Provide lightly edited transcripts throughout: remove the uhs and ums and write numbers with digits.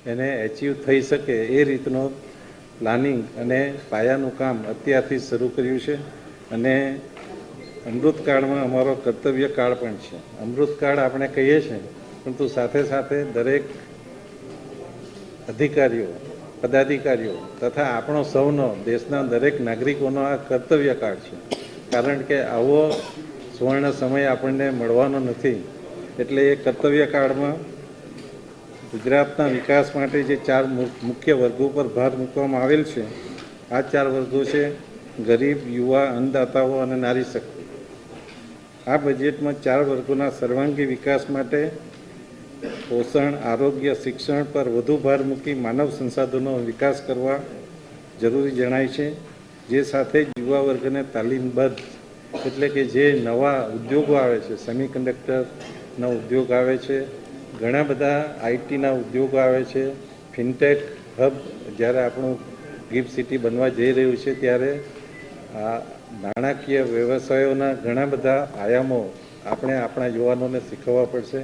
એને એચીવ થઈ શકે એ રીતનો પ્લાનિંગ અને પાયાનું કામ અત્યારથી શરૂ કર્યું છે. અને અમૃતકાળમાં અમારો કર્તવ્ય કાળ પણ છે. અમૃતકાળ આપણે કહીએ છીએ, પરંતુ સાથે સાથે દરેક અધિકારીઓ, પદાધિકારીઓ તથા આપણો સૌનો, દેશના દરેક નાગરિકોનો આ કર્તવ્ય કાળ છે. કારણ કે આવો સુવર્ણ સમય આપણને મળવાનો નથી. એટલે એ કર્તવ્ય કાળમાં ગુજરાતના વિકાસ માટે જે 4 મુખ્ય વર્ગો પર ભાર મૂકવામાં આવેલ છે, આ 4 વર્ગો છે: ગરીબ, યુવા, અન્નદાતાઓ અને નારી શક્તિ. આ બજેટમાં 4 વર્ગોના સર્વાંગી વિકાસ માટે પોષણ, આરોગ્ય, શિક્ષણ પર વધુ ભાર મૂકી માનવ સંસાધનો વિકાસ કરવા જરૂરી જણાય છે. જે સાથે જ યુવા વર્ગને તાલીમબદ્ધ, એટલે કે જે નવા ઉદ્યોગો આવે છે, સેમિકન્ડક્ટરનો ઉદ્યોગ આવે છે, ઘણા બધા આઈટીના ઉદ્યોગો આવે છે, ફિનટેક હબ જ્યારે આપણું ગિફ્ટ સિટી બનવા જઈ રહ્યું છે, ત્યારે આ નાણાકીય વ્યવસાયોના ઘણા બધા આયામો આપણે આપણા યુવાનોને શીખવવા પડશે.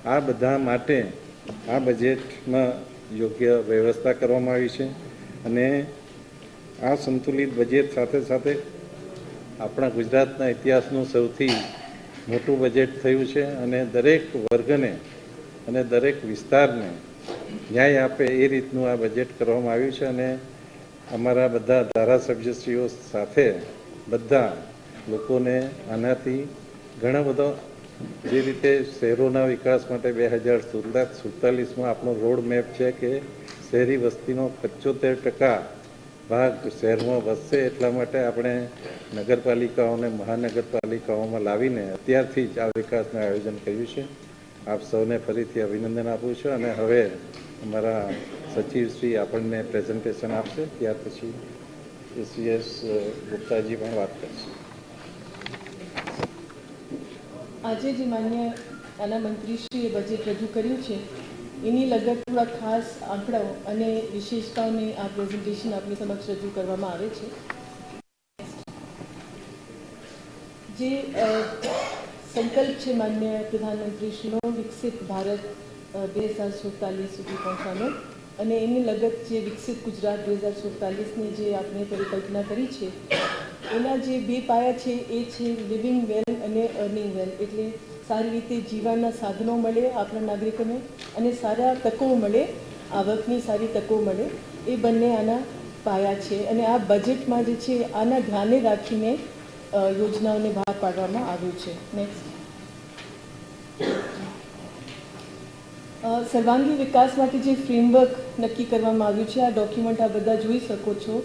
આ બધા માટે આ બજેટમાં યોગ્ય વ્યવસ્થા કરવામાં આવી છે. અને આ સંતુલિત બજેટ સાથે સાથે આપણા ગુજરાતના ઇતિહાસનું સૌથી મોટું બજેટ થયું છે. અને દરેક વર્ગને અને દરેક વિસ્તારને ન્યાય આપે એ રીતનું આ બજેટ કરવામાં આવ્યું છે. અને અમારા બધા ધારાસભ્યશ્રીઓ સાથે બધા લોકોને આનાથી ઘણો બધો, જે રીતે શહેરોના વિકાસ માટે 2047માં આપણો રોડ મેપ છે કે શહેરી વસ્તીનો 75% ભાગ શહેરમાં વસશે. એટલા માટે આપણે નગરપાલિકાઓને મહાનગરપાલિકાઓમાં લાવીને અત્યારથી જ આ વિકાસનું આયોજન કર્યું છે. આપ સૌને ફરીથી અભિનંદન આપું છું. અને હવે અમારા સચિવશ્રી આપણને પ્રેઝન્ટેશન આપશે. ત્યાર પછી એસીએસ ગુપ્તાજી પણ વાત કરશે. આજે જે માન્ય નાના મંત્રીશ્રીએ બજેટ રજૂ કર્યું છે, એની લગત થોડા ખાસ આંકડાઓ અને વિશેષતાઓને આ પ્રેઝન્ટેશન આપની સમક્ષ રજૂ કરવામાં આવે છે. જે સંકલ્પ છે માન્ય પ્રધાનમંત્રીશ્રીનો વિકસિત ભારત 2047 સુધી પહોંચવાનો, અને એની લગત જે વિકસિત ગુજરાત 2047ની જે આપણે પરિકલ્પના કરી છે, એના જે 2 પાયા છે એ છે લિવિંગ વેલ અને અર્નિંગ વેલ. એટલે સારી રીતે જીવનના સાધનો મળે આપણા નાગરિકોને અને સારા તકો મળે, આવકની સારી તકો મળે. એ બંને આના પાયા છે. અને આ બજેટમાં જે છે આના ધ્યાને રાખીને યોજનાઓને બહાર પાડવામાં આવ્યું છે. નેક્સ્ટ. સર્વાંગી વિકાસ માટે જે ફ્રેમવર્ક નક્કી કરવામાં આવ્યું છે, આ ડોક્યુમેન્ટ આ બધા જોઈ શકો છો.